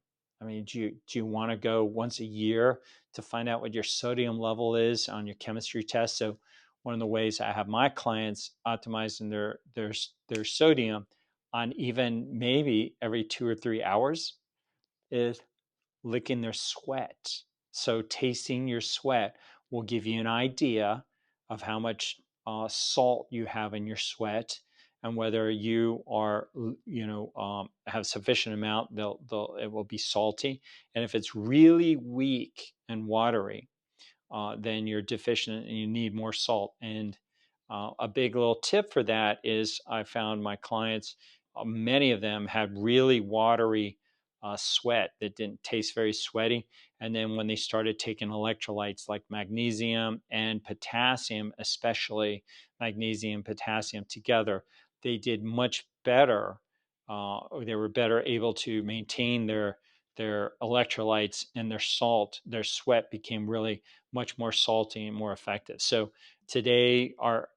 I mean, do you want to go once a year to find out what your sodium level is on your chemistry test? So one of the ways I have my clients optimizing their sodium on even maybe every 2 or 3 hours is licking their sweat. So tasting your sweat will give you an idea of how much salt you have in your sweat, and whether you are, have sufficient amount. It will be salty, and if it's really weak and watery, then you're deficient and you need more salt. And a big little tip for that is I found my clients, many of them had really watery sweat that didn't taste very sweaty. And then when they started taking electrolytes like magnesium and potassium, especially magnesium, potassium together, they did much better. They were better able to maintain their electrolytes, and their sweat became really much more salty and more effective. So today, our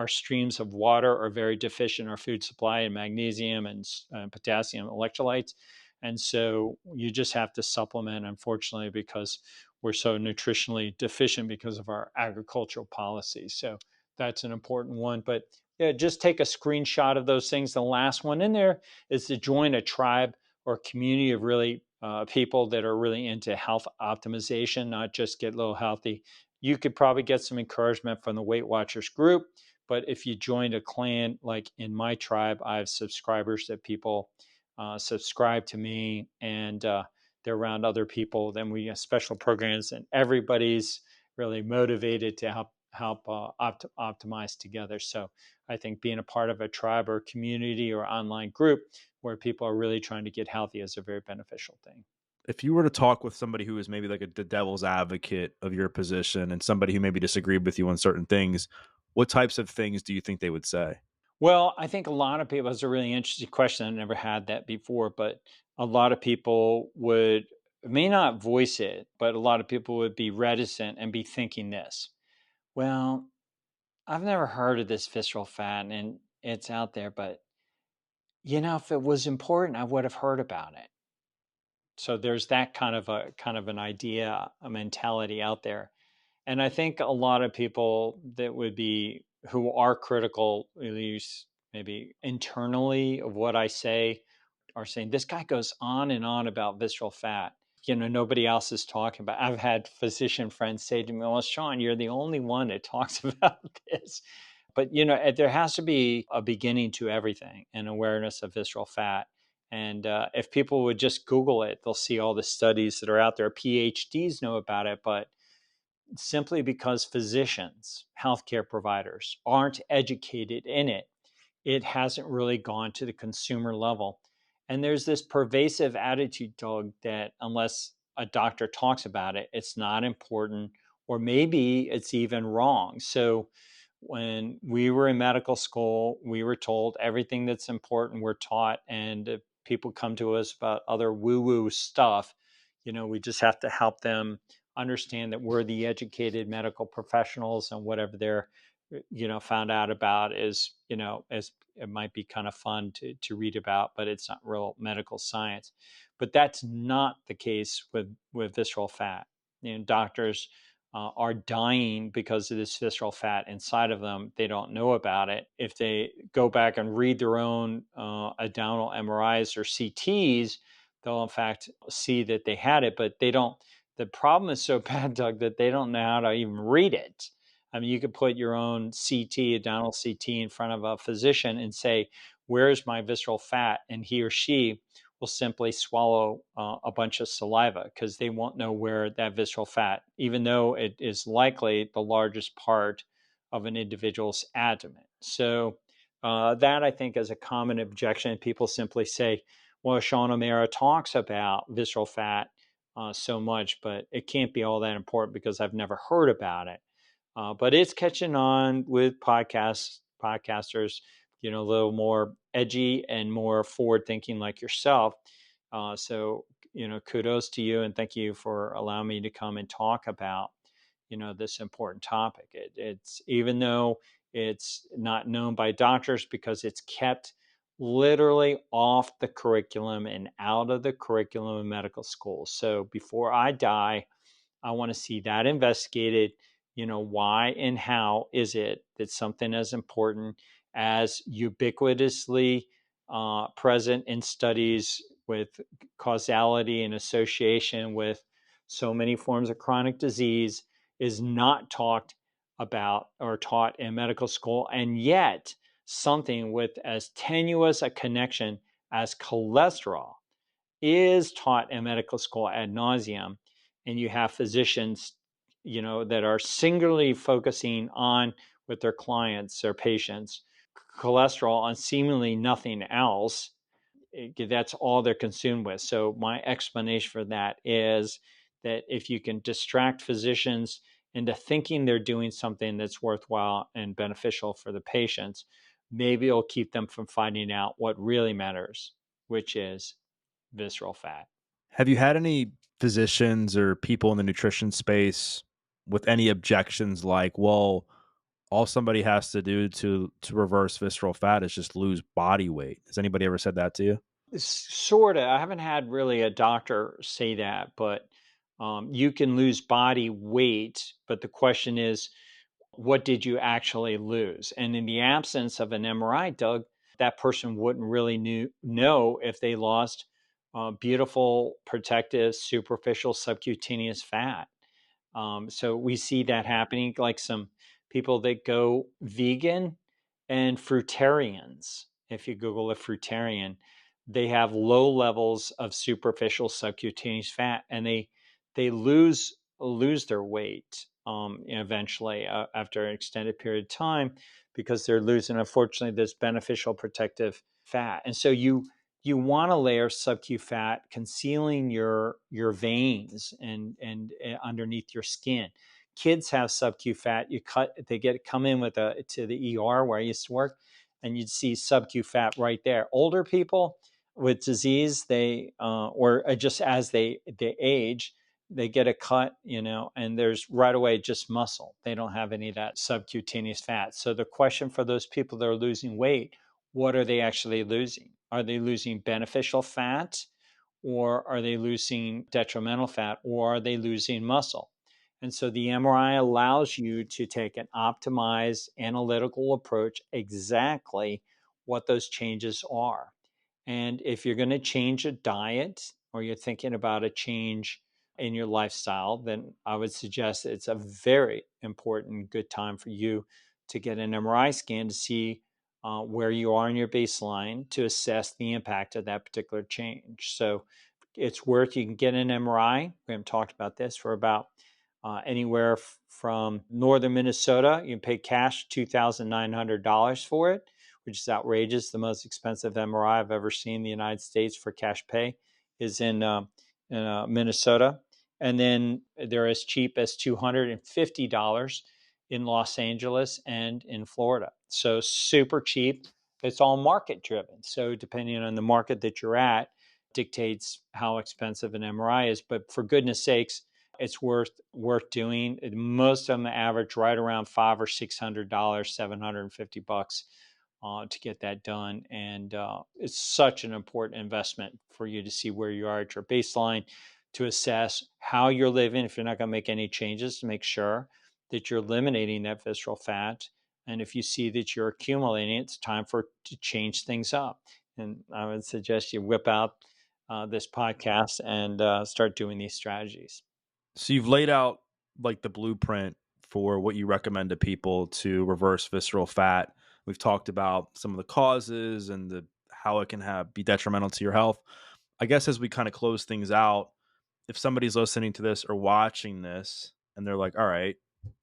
streams of water are very deficient in our food supply in magnesium and potassium electrolytes, and so you just have to supplement, unfortunately, because we're so nutritionally deficient because of our agricultural policies. So that's an important one. But yeah, just take a screenshot of those things. The last one in there is to join a tribe or community of really people that are really into health optimization, not just get a little healthy. You could probably get some encouragement from the Weight Watchers group, but if you joined a clan, like in my tribe, I have subscribers that people subscribe to me, and they're around other people, then we have special programs, and everybody's really motivated to help optimize together. So I think being a part of a tribe or community or online group where people are really trying to get healthy is a very beneficial thing. If you were to talk with somebody who is maybe like the devil's advocate of your position and somebody who maybe disagreed with you on certain things, what types of things do you think they would say? Well, I think a lot of people, it's a really interesting question. I never had that before, but a lot of people may not voice it, but a lot of people would be reticent and be thinking this. Well, I've never heard of this visceral fat and it's out there, but if it was important, I would have heard about it. So there's that kind of an idea, a mentality out there. And I think a lot of people that would be who are critical, at least maybe internally, of what I say, are saying this guy goes on and on about visceral fat. Nobody else is talking about. I've had physician friends say to me, "Well, Sean, you're the only one that talks about this." But there has to be a beginning to everything, and awareness of visceral fat. And if people would just Google it, they'll see all the studies that are out there. PhDs know about it, but simply because physicians, healthcare providers aren't educated in it, it hasn't really gone to the consumer level. And there's this pervasive attitude, Doug, that unless a doctor talks about it, it's not important, or maybe it's even wrong. So when we were in medical school, we were told everything that's important we're taught, and if people come to us about other woo-woo stuff, we just have to help them understand that we're the educated medical professionals, and whatever they're found out about is as it might be kind of fun to read about, but it's not real medical science. But that's not the case with visceral fat. Doctors are dying because of this visceral fat inside of them. They don't know about it. If they go back and read their own abdominal MRIs or CTs, they'll in fact see that they had it, but they don't. The problem is so bad, Doug, that they don't know how to even read it. I mean, you could put your own CT, abdominal CT, in front of a physician and say, "Where's my visceral fat?" And he or she will simply swallow a bunch of saliva because they won't know where that visceral fat, even though it is likely the largest part of an individual's abdomen. So that I think is a common objection. People simply say, "Well, Sean O'Mara talks about visceral fat so much, but it can't be all that important because I've never heard about it." But it's catching on with podcasters, a little more edgy and more forward thinking like yourself. So, kudos to you, and thank you for allowing me to come and talk about, this important topic. It's even though it's not known by doctors because it's kept literally off the curriculum and out of the curriculum in medical school. So before I die, I want to see that investigated. Why and how is it that something as important as ubiquitously present in studies with causality and association with so many forms of chronic disease is not talked about or taught in medical school, and yet something with as tenuous a connection as cholesterol is taught in medical school ad nauseum, and you have physicians, that are singularly focusing on with their clients, their patients, cholesterol on seemingly nothing else. That's all they're consumed with. So my explanation for that is that if you can distract physicians into thinking they're doing something that's worthwhile and beneficial for the patients, maybe it'll keep them from finding out what really matters, which is visceral fat. Have you had any physicians or people in the nutrition space with any objections like, well, all somebody has to do to reverse visceral fat is just lose body weight? Has anybody ever said that to you? Sort of. I haven't had really a doctor say that, but you can lose body weight. But the question is, what did you actually lose? And in the absence of an MRI, Doug, that person wouldn't really know if they lost beautiful, protective, superficial subcutaneous fat. So we see that happening, like some people that go vegan and fruitarians. If you Google a fruitarian, they have low levels of superficial subcutaneous fat, and they lose their weight eventually after an extended period of time, because they're losing, unfortunately, this beneficial protective fat. And so you want to layer subcu fat, concealing your veins and underneath your skin. Kids have subcu fat. They come in with to the ER where I used to work, and you'd see subcu fat right there. Older people with disease, they or just as they age, they get a cut, and there's right away just muscle. They don't have any of that subcutaneous fat. So the question for those people that are losing weight, what are they actually losing? Are they losing beneficial fat, or are they losing detrimental fat, or are they losing muscle? And so the MRI allows you to take an optimized analytical approach, exactly what those changes are. And if you're going to change a diet, or you're thinking about a change in your lifestyle, then I would suggest it's a very important, good time for you to get an MRI scan to see where you are in your baseline, to assess the impact of that particular change. So it's worth, you can get an MRI. We haven't talked about this, for about anywhere from northern Minnesota. You can pay cash $2,900 for it, which is outrageous. The most expensive MRI I've ever seen in the United States for cash pay is in Minnesota. And then they're as cheap as $250 in Los Angeles and in Florida. So super cheap. It's all market driven. So depending on the market that you're at, dictates how expensive an MRI is. But for goodness sakes, it's worth doing. Most of them average right around $500 or $600, $750 to get that done. And it's such an important investment for you to see where you are at your baseline, to assess how you're living. If you're not going to make any changes, to make sure that you're eliminating that visceral fat. And if you see that you're accumulating, it's time to change things up. And I would suggest you whip out this podcast and start doing these strategies. So you've laid out like the blueprint for what you recommend to people to reverse visceral fat. We've talked about some of the causes and how it can be detrimental to your health. I guess as we kind of close things out, if somebody's listening to this or watching this and they're like, all right,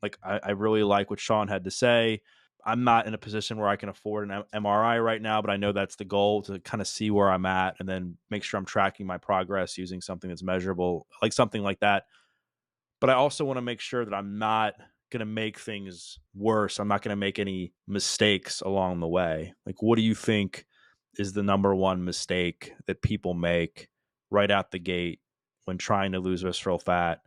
like I really like what Sean had to say. I'm not in a position where I can afford an MRI right now, but I know that's the goal, to kind of see where I'm at and then make sure I'm tracking my progress using something that's measurable, like something like that. But I also want to make sure that I'm not going to make things worse. I'm not going to make any mistakes along the way. Like, what do you think is the number one mistake that people make right out the gate when trying to lose visceral fat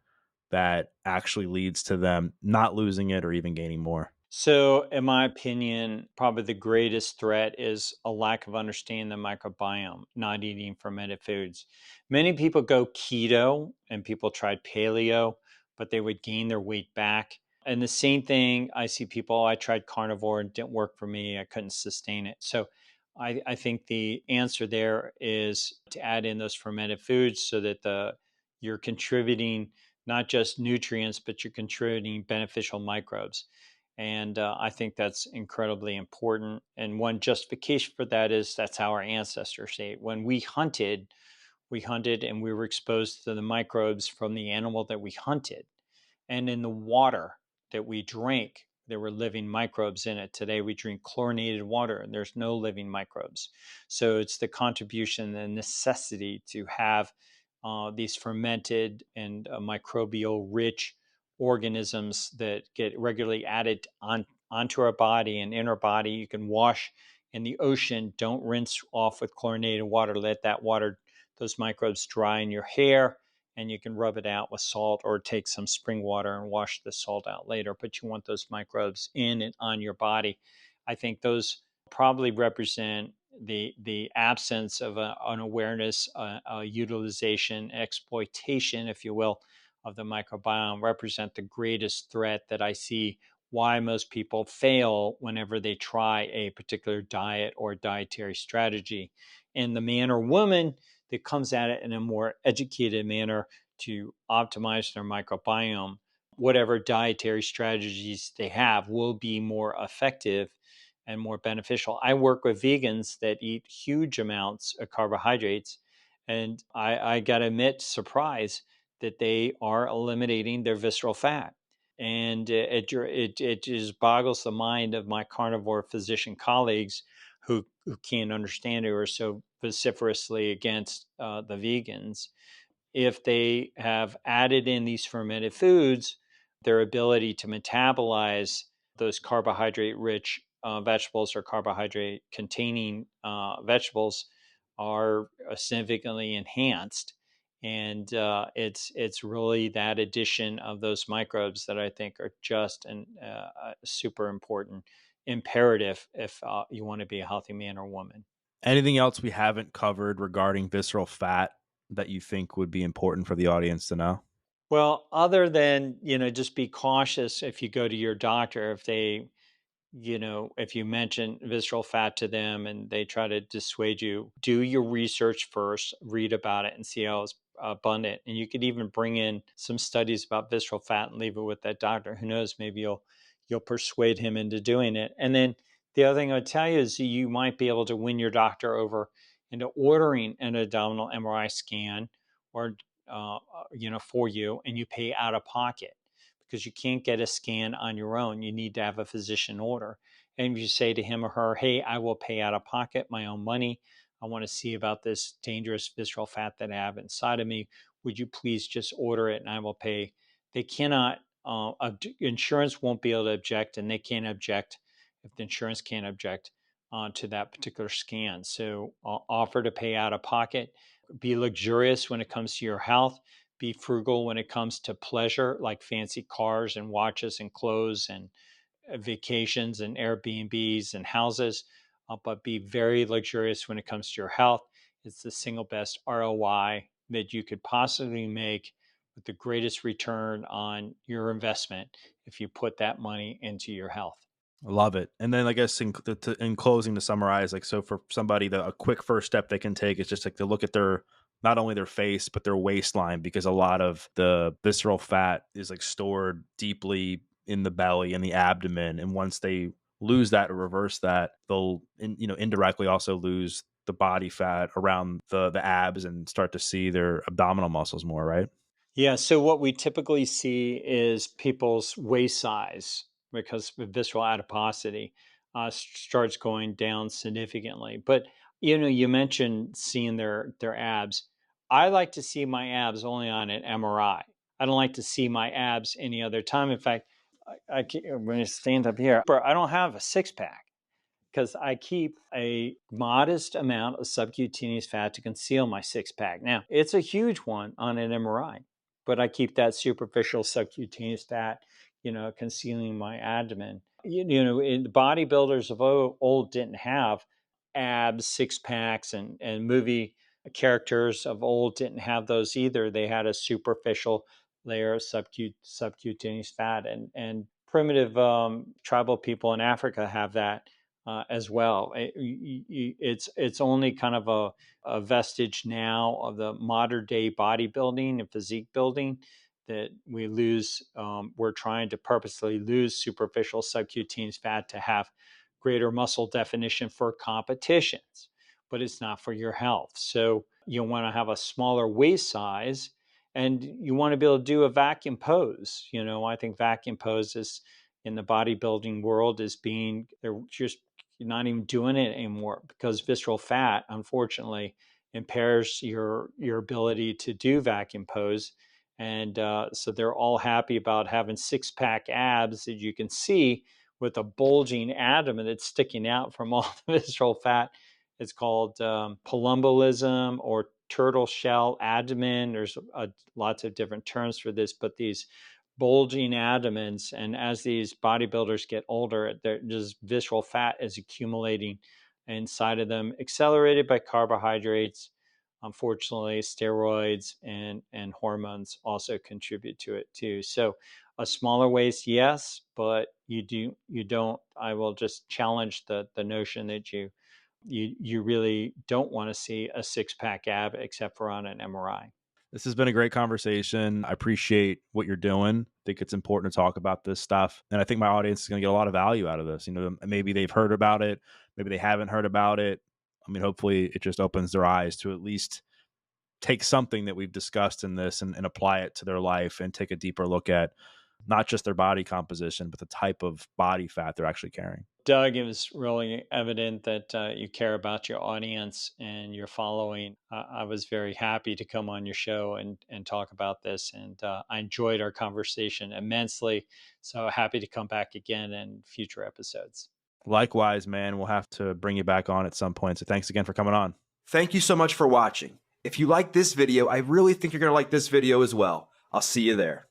that actually leads to them not losing it or even gaining more? So, in my opinion, probably the greatest threat is a lack of understanding the microbiome, not eating fermented foods. Many people go keto, and people tried paleo, but they would gain their weight back. And the same thing, I see people, I tried carnivore and it didn't work for me. I couldn't sustain it. So, I think the answer there is to add in those fermented foods, so that you're contributing not just nutrients, but you're contributing beneficial microbes. And I think that's incredibly important. And one justification for that is that's how our ancestors ate. When we hunted and we were exposed to the microbes from the animal that we hunted. And in the water that we drank, there were living microbes in it. Today we drink chlorinated water and there's no living microbes. So it's the contribution, the necessity to have these fermented and microbial rich organisms that get regularly added onto our body and in our body. You can wash in the ocean. Don't rinse off with chlorinated water. Let that water, those microbes, dry in your hair, and you can rub it out with salt, or take some spring water and wash the salt out later. But you want those microbes in and on your body. I think those probably represent the absence of an awareness, a utilization, exploitation, if you will, of the microbiome, represent the greatest threat that I see, why most people fail whenever they try a particular diet or dietary strategy. And the man or woman that comes at it in a more educated manner to optimize their microbiome, whatever dietary strategies they have will be more effective and more beneficial. I work with vegans that eat huge amounts of carbohydrates, and I got to admit, surprise that they are eliminating their visceral fat. And it just boggles the mind of my carnivore physician colleagues who can't understand it or are so vociferously against the vegans. If they have added in these fermented foods, their ability to metabolize those carbohydrate rich vegetables or carbohydrate containing vegetables are significantly enhanced. And it's really that addition of those microbes that I think are just an super important imperative if you want to be a healthy man or woman. Anything else we haven't covered regarding visceral fat that you think would be important for the audience to know? Well, other than, just be cautious if you go to your doctor, if they, if you mention visceral fat to them and they try to dissuade you, do your research first, read about it and see how it's abundant. And you could even bring in some studies about visceral fat and leave it with that doctor. Who knows, maybe you'll persuade him into doing it. And then the other thing I would tell you is you might be able to win your doctor over into ordering an abdominal MRI scan or for you, and you pay out of pocket because you can't get a scan on your own. You need to have a physician order. And you say to him or her, hey, I will pay out of pocket my own money. I want to see about this dangerous visceral fat that I have inside of me. Would you please just order it and I will pay? They cannot, insurance won't be able to object, and they can't object if the insurance can't object to that particular scan. So offer to pay out of pocket. Be luxurious when it comes to your health. Be frugal when it comes to pleasure, like fancy cars and watches and clothes and vacations and Airbnbs and houses. But be very luxurious when it comes to your health. It's the single best ROI that you could possibly make with the greatest return on your investment if you put that money into your health. I love it. And then I guess in closing to summarize, like, so for somebody, a quick first step they can take is just like to look at their, not only their face, but their waistline, because a lot of the visceral fat is like stored deeply in the belly and the abdomen. And once they lose that or reverse that, they'll, indirectly also lose the body fat around the abs and start to see their abdominal muscles more, right? Yeah, so what we typically see is people's waist size because of visceral adiposity starts going down significantly. But you mentioned seeing their abs. I like to see my abs only on an MRI. I don't like to see my abs any other time. In fact, when I stand up here, I don't have a six pack because I keep a modest amount of subcutaneous fat to conceal my six pack. Now, it's a huge one on an MRI, but I keep that superficial subcutaneous fat, concealing my abdomen. The bodybuilders of old didn't have abs, six packs, and movie characters of old didn't have those either. They had a superficial layer of subcutaneous fat, and primitive tribal people in Africa have that as well. It's only kind of a vestige now of the modern day bodybuilding and physique building that we lose. We're trying to purposely lose superficial subcutaneous fat to have greater muscle definition for competitions, but it's not for your health. So you want to have a smaller waist size, and you want to be able to do a vacuum pose. I think vacuum pose is in the bodybuilding world is being, they're just not even doing it anymore because visceral fat, unfortunately, impairs your ability to do vacuum pose. And so they're all happy about having six pack abs that you can see with a bulging abdomen that's sticking out from all the visceral fat. It's called palumbolism or turtle shell abdomen. There's lots of different terms for this, but these bulging abdomens, and as these bodybuilders get older, just visceral fat is accumulating inside of them, accelerated by carbohydrates. Unfortunately, steroids and hormones also contribute to it too. So a smaller waist, yes, but you don't. I will just challenge the notion that you really don't want to see a six pack ab except for on an MRI. This has been a great conversation. I appreciate what you're doing. I think it's important to talk about this stuff. And I think my audience is going to get a lot of value out of this. You know, maybe they've heard about it, maybe they haven't heard about it. I mean, hopefully it just opens their eyes to at least take something that we've discussed in this and apply it to their life and take a deeper look at not just their body composition, but the type of body fat they're actually carrying. Doug, it was really evident that you care about your audience and your following. I was very happy to come on your show and talk about this. And I enjoyed our conversation immensely. So happy to come back again in future episodes. Likewise, man, we'll have to bring you back on at some point. So thanks again for coming on. Thank you so much for watching. If you like this video, I really think you're going to like this video as well. I'll see you there.